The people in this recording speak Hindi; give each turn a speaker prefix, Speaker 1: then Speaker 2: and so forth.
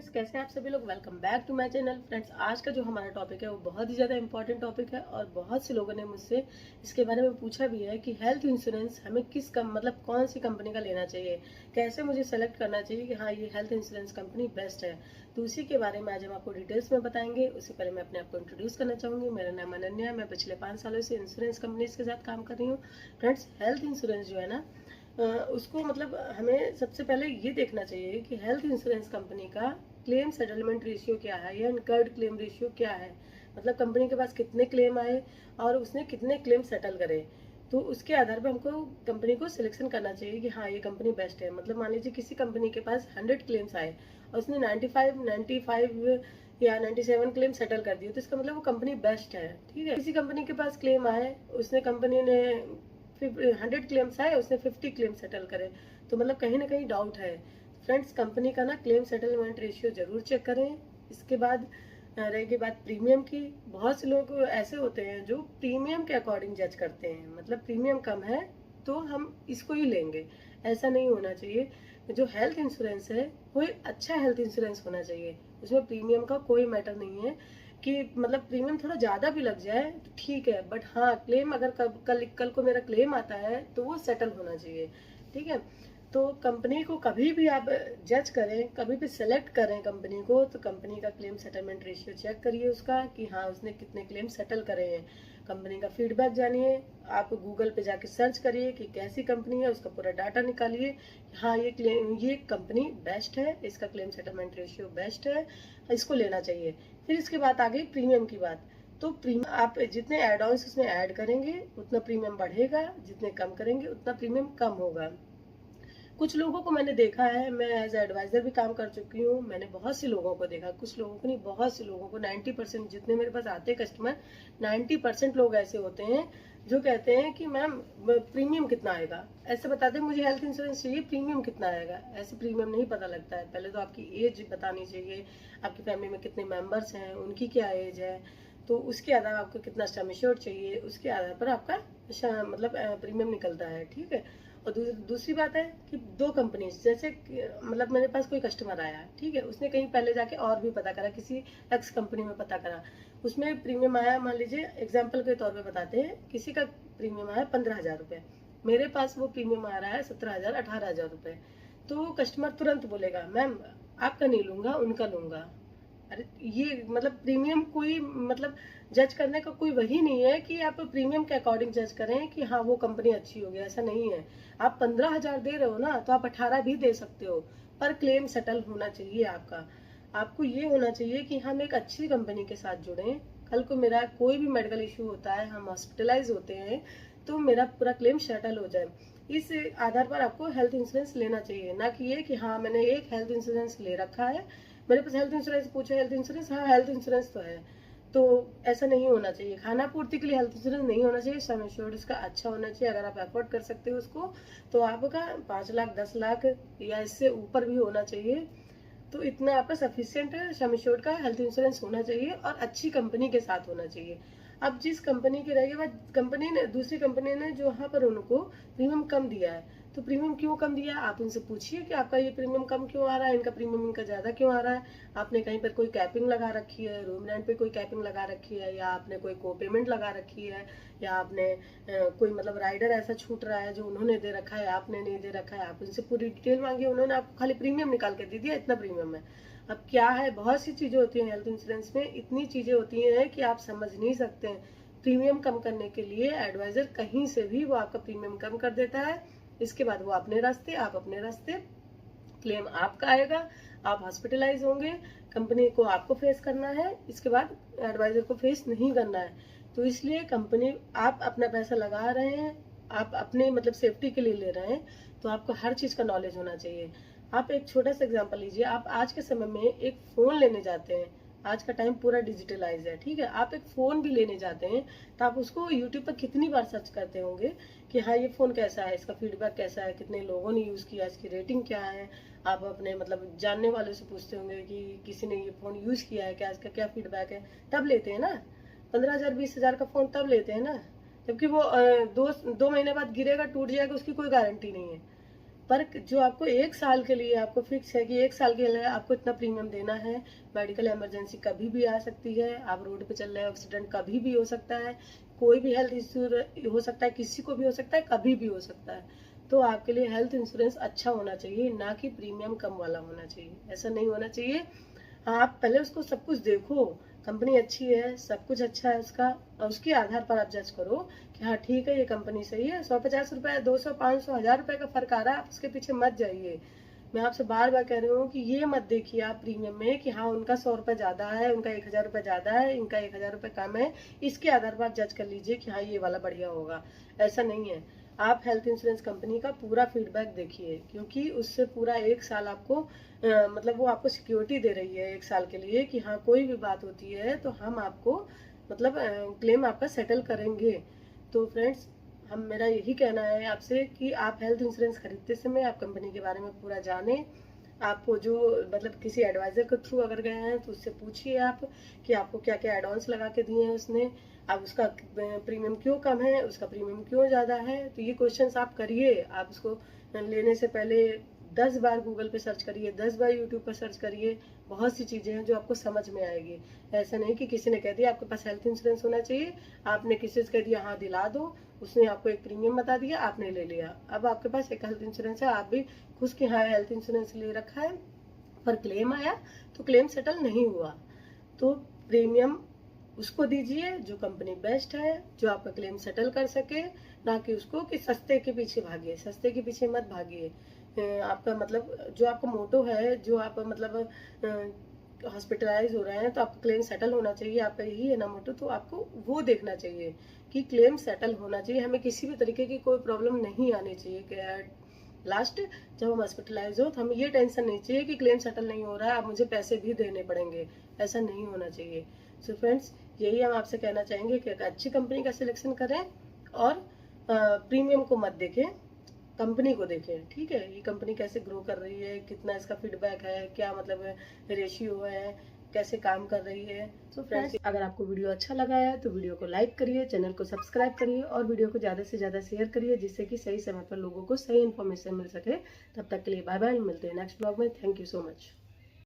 Speaker 1: फ्रेंड्स, कैसे हैं आप सभी लोग। Welcome back to my channel. Friends, आज का जो हमारा टॉपिक है वो बहुत ही ज़्यादा इंपॉर्टेंट टॉपिक है और बहुत से लोगों ने मुझसे इसके बारे में पूछा भी है कि हेल्थ इंश्योरेंस हमें मतलब कौन सी कंपनी का लेना चाहिए, कैसे मुझे सेलेक्ट करना चाहिए कि हाँ ये हेल्थ इंश्योरेंस कंपनी बेस्ट है। तो उसी के बारे में आज हम आपको डिटेल्स में बताएंगे। उससे पहले मैं अपने आप को इंट्रोड्यूस करना चाहूँगी। मेरा नाम अनन्या है। मैं पिछले 5 सालों से इंश्योरेंस कंपनीज के साथ काम कर रही हूँ। फ्रेंड्स, हेल्थ इंश्योरेंस जो है ना, उसको मतलब हमें सबसे पहले ये देखना चाहिए कि हेल्थ इंश्योरेंस कंपनी का क्लेम सेटलमेंट रेशियो क्या है या इनकर्ड क्लेम रेशियो क्या है। मतलब कंपनी के पास कितने क्लेम आए और उसने कितने क्लेम सेटल करे। तो उसके आधार पर हमको कंपनी को सिलेक्शन करना चाहिए कि हाँ ये कंपनी बेस्ट है। मतलब मान लीजिए किसी कंपनी के पास 100 क्लेम्स आए और उसने 95 या 97 क्लेम सेटल कर दिए, तो इसका मतलब वो कंपनी बेस्ट है। ठीक है, किसी कंपनी के पास क्लेम आए, उसने कंपनी ने 100 क्लेम्स आए, उसने 50 क्लेम सेटल करे, तो मतलब कहीं ना कहीं डाउट है। फ्रेंड्स, कंपनी का ना क्लेम सेटलमेंट रेशियो जरूर चेक करें। इसके बाद रहेगी बात प्रीमियम की। बहुत से लोग ऐसे होते हैं जो प्रीमियम के अकॉर्डिंग जज करते हैं। मतलब प्रीमियम कम है तो हम इसको ही लेंगे, ऐसा नहीं होना चाहिए। जो हेल्थ इंश्योरेंस है वो एक अच्छा हेल्थ इंश्योरेंस होना चाहिए। उसमें प्रीमियम का कोई मैटर नहीं है कि मतलब प्रीमियम थोड़ा ज़्यादा भी लग जाए तो ठीक है, बट हाँ क्लेम अगर कल को मेरा क्लेम आता है तो वो सेटल होना चाहिए। ठीक है, तो कंपनी को कभी भी आप जज करें, कभी भी सेलेक्ट करें कंपनी को, तो कंपनी का क्लेम सेटलमेंट रेशियो चेक करिए उसका कि हाँ उसने कितने क्लेम सेटल करे हैं। कंपनी का फीडबैक जानिए। आप गूगल पे जाके सर्च करिए कि कैसी कंपनी है, उसका पूरा डाटा निकालिए। हाँ ये कंपनी बेस्ट है, इसका क्लेम सेटलमेंट रेशियो बेस्ट है, इसको लेना चाहिए। फिर इसके बाद आ गई प्रीमियम की बात। तो प्रीमियम आप जितने एड ऑन्स उसमें ऐड करेंगे उतना प्रीमियम बढ़ेगा, जितने कम करेंगे उतना प्रीमियम कम होगा। कुछ लोगों को मैंने देखा है, मैं एज एडवाइजर भी काम कर चुकी हूँ। मैंने बहुत से लोगों को देखा, कुछ लोगों को नहीं, बहुत से लोगों को। 90% जितने मेरे पास आते हैं कस्टमर, 90% लोग ऐसे होते हैं जो कहते हैं कि मैम प्रीमियम कितना आएगा। ऐसे बताते हैं मुझे हेल्थ इंश्योरेंस चाहिए, प्रीमियम कितना आएगा। ऐसे प्रीमियम नहीं पता लगता है। पहले तो आपकी एज बतानी चाहिए, आपकी फैमिली में कितने मेंबर्स हैं, उनकी क्या एज है, तो उसके आधार आपको कितना सम एश्योर्ड चाहिए, उसके आधार पर आपका मतलब प्रीमियम निकलता है। ठीक है, और दूसरी बात है कि दो कंपनी जैसे मतलब मेरे पास कोई कस्टमर आया, ठीक है, उसने कहीं पहले जाके और भी पता करा, किसी एक्स कंपनी में पता करा, उसमें प्रीमियम आया, मान लीजिए एग्जाम्पल के तौर पे बताते हैं, किसी का प्रीमियम आया 15,000 रुपये, मेरे पास वो प्रीमियम आ रहा है 17,000 18,000 रुपये। तो कस्टमर तुरंत बोलेगा मैम आपका नहीं लूंगा, उनका लूंगा। अरे ये मतलब प्रीमियम कोई मतलब जज करने का कोई वही नहीं है कि आप प्रीमियम के अकॉर्डिंग जज करें कि हाँ वो कंपनी अच्छी होगी, ऐसा नहीं है। आप 15,000 दे रहे हो ना, तो आप 18 भी दे सकते हो, पर क्लेम सेटल होना चाहिए आपका। आपको ये होना चाहिए कि हम एक अच्छी कंपनी के साथ जुड़े। कल को मेरा कोई भी मेडिकल इशू होता है, हम हॉस्पिटलाइज होते हैं, तो मेरा पूरा क्लेम सेटल हो जाए। इस आधार पर आपको हेल्थ इंश्योरेंस लेना चाहिए, ना कि ये कि हाँ मैंने एक हेल्थ इंश्योरेंस ले रखा है, मेरे पास हेल्थ इंश्योरेंस, पूछो हेल्थ इंश्योरेंस, हाँ हेल्थ इंश्योरेंस तो है। तो ऐसा नहीं होना चाहिए। खाना पूर्ति के लिए हेल्थ इंश्योरेंस नहीं होना चाहिए, सम एश्योर्ड उसका अच्छा होना चाहिए। अगर आप अफोर्ड कर सकते हो उसको, तो आपका 5 लाख 10 लाख या इससे ऊपर भी होना चाहिए। तो इतना आपका सफिशियंट सम एश्योर्ड का हेल्थ इंश्योरेंस होना चाहिए और अच्छी कंपनी के साथ होना चाहिए। अब जिस कंपनी की रहेगी, वह कंपनी ने, दूसरी कंपनी ने जो वहाँ पर उनको प्रीमियम कम दिया है, तो प्रीमियम क्यों कम दिया है, आप उनसे पूछिए कि आपका ये प्रीमियम कम क्यों आ रहा है, इनका प्रीमियम इनका ज्यादा क्यों आ रहा है। आपने कहीं पर कोई कैपिंग लगा रखी है, रूम रेंट पे कोई कैपिंग लगा रखी है, या आपने कोई को पेमेंट लगा रखी है, या आपने कोई मतलब राइडर ऐसा छूट रहा है जो उन्होंने दे रखा है आपने नहीं दे रखा है। आप उनसे पूरी डिटेल मांगिए, उन्होंने आपको खाली प्रीमियम निकाल के दे दिया इतना प्रीमियम है। अब क्या है, बहुत सी चीजें होती हैं हेल्थ इंश्योरेंस में, इतनी चीजें होती हैं कि आप समझ नहीं सकते हैं। प्रीमियम कम करने के लिए एडवाइजर कहीं से भी वो आपका प्रीमियम कम कर देता है। इसके बाद वो अपने रास्ते, आप अपने रास्ते, क्लेम आपका आएगा, आप हॉस्पिटलाइज होंगे, कंपनी को आपको फेस करना है, इसके बाद एडवाइजर को फेस नहीं करना है। तो इसलिए कंपनी, आप अपना पैसा लगा रहे हैं, आप अपने मतलब सेफ्टी के लिए ले रहे हैं, तो आपको हर चीज का नॉलेज होना चाहिए। आप एक छोटा सा एग्जांपल लीजिए, आप आज के समय में एक फोन लेने जाते हैं, आज का टाइम पूरा डिजिटलाइज है, ठीक है, आप एक फोन भी लेने जाते हैं तो आप उसको यूट्यूब पर कितनी बार सर्च करते होंगे कि हाँ ये फोन कैसा है, इसका फीडबैक कैसा है, कितने लोगों ने यूज किया, इसकी रेटिंग क्या है। आप अपने मतलब जानने वालों से पूछते होंगे कि किसी ने ये फोन यूज किया है क्या, इसका क्या फीडबैक है, तब लेते हैं ना। 15,000 20,000 का फोन तब लेते हैं ना, जबकि वो दो 2 महीने बाद गिरेगा, टूट जाएगा, उसकी कोई गारंटी नहीं है। पर जो आपको 1 साल के लिए आपको फिक्स है कि 1 साल के लिए आपको इतना प्रीमियम देना है। मेडिकल इमरजेंसी कभी भी आ सकती है, आप रोड पे चल रहे हैं, एक्सीडेंट कभी भी हो सकता है, कोई भी हेल्थ इश्यू हो सकता है, किसी को भी हो सकता है, कभी भी हो सकता है। तो आपके लिए हेल्थ इंश्योरेंस अच्छा होना चाहिए, ना कि प्रीमियम कम वाला होना चाहिए। ऐसा नहीं होना चाहिए। आप पहले उसको सब कुछ देखो, कंपनी अच्छी है, सब कुछ अच्छा है उसका, और उसके आधार पर आप जज करो कि हाँ ठीक है, ये कंपनी सही है। 150 रुपए, 200, 500, 1000 रुपए का फर्क आ रहा है, आप उसके पीछे मत जाइए। मैं आपसे बार बार कह रही हूँ कि ये मत देखिए आप प्रीमियम में कि हाँ उनका 100 रुपए ज्यादा है, उनका 1000 रुपए ज्यादा है, इनका 1000 रुपए कम है, इसके आधार पर आप जज कर लीजिए कि हाँ ये वाला बढ़िया होगा। ऐसा नहीं है। आप हेल्थ इंश्योरेंस कंपनी का पूरा फीडबैक देखिए, क्योंकि उससे पूरा 1 साल आपको मतलब वो आपको सिक्योरिटी दे रही है 1 साल के लिए कि हाँ कोई भी बात होती है तो हम आपको मतलब क्लेम आपका सेटल करेंगे। तो फ्रेंड्स, हम मेरा यही कहना है आपसे कि आप हेल्थ इंश्योरेंस खरीदते समय आप कंपनी के बारे में पूरा जानें। आपको जो मतलब किसी एडवाइजर के थ्रू अगर गए हैं तो उससे पूछिए आप कि आपको क्या क्या एड ऑन्स लगा के दिए हैं उसने, अब उसका प्रीमियम क्यों कम है, उसका प्रीमियम क्यों ज़्यादा है। तो ये क्वेश्चंस आप करिए। आप उसको लेने से पहले 10 बार गूगल पे सर्च करिए, 10 बार यूट्यूब पर सर्च करिए। बहुत सी चीज़ें हैं जो आपको समझ में आएगी। ऐसा नहीं कि किसी ने कह दिया आपके पास हेल्थ इंश्योरेंस होना चाहिए, आपने किसी से कह दिया हाँ दिला दो, उसने आपको एक प्रीमियम बता दिया, आपने ले लिया। अब आपके पास एक हेल्थ इंश्योरेंस है, आप भी खुश कि हाँ हेल्थ इंश्योरेंस ले रखा है, पर क्लेम आया तो क्लेम सेटल नहीं हुआ। तो प्रीमियम उसको दीजिए जो कंपनी बेस्ट है, जो आपका क्लेम सेटल कर सके, ना कि उसको कि सस्ते के पीछे भागिए। सस्ते के पीछे मत भागिए। आपका मतलब जो आपका मोटो है, जो आप मतलब हॉस्पिटलाइज हो रहे हैं तो आपका क्लेम सेटल होना चाहिए, आपका यही है ना मोटो, तो आपको वो देखना चाहिए कि क्लेम सेटल होना चाहिए। हमें किसी भी तरीके की कोई प्रॉब्लम नहीं आनी चाहिए कि लास्ट जब हम हॉस्पिटलाइज हो तो हमें ये टेंशन नहीं चाहिए कि क्लेम सेटल नहीं हो रहा है, अब मुझे पैसे भी देने पड़ेंगे। ऐसा नहीं होना चाहिए। सो फ्रेंड्स, यही हम आपसे कहना चाहेंगे कि एक अच्छी कंपनी का सिलेक्शन करें और प्रीमियम को मत देखें, कंपनी को देखें। ठीक है, ये कंपनी कैसे ग्रो कर रही है, कितना इसका फीडबैक है, क्या मतलब रेशियो है, कैसे काम कर रही है। सो फ्रेंड्स, अगर आपको वीडियो अच्छा लगा है तो वीडियो को लाइक करिए, चैनल को सब्सक्राइब करिए और वीडियो को ज़्यादा से ज़्यादा शेयर करिए, जिससे कि सही समय पर लोगों को सही इन्फॉर्मेशन मिल सके। तब तक के लिए बाय बाय, मिलते हैं नेक्स्ट ब्लॉग में। Thank you so much.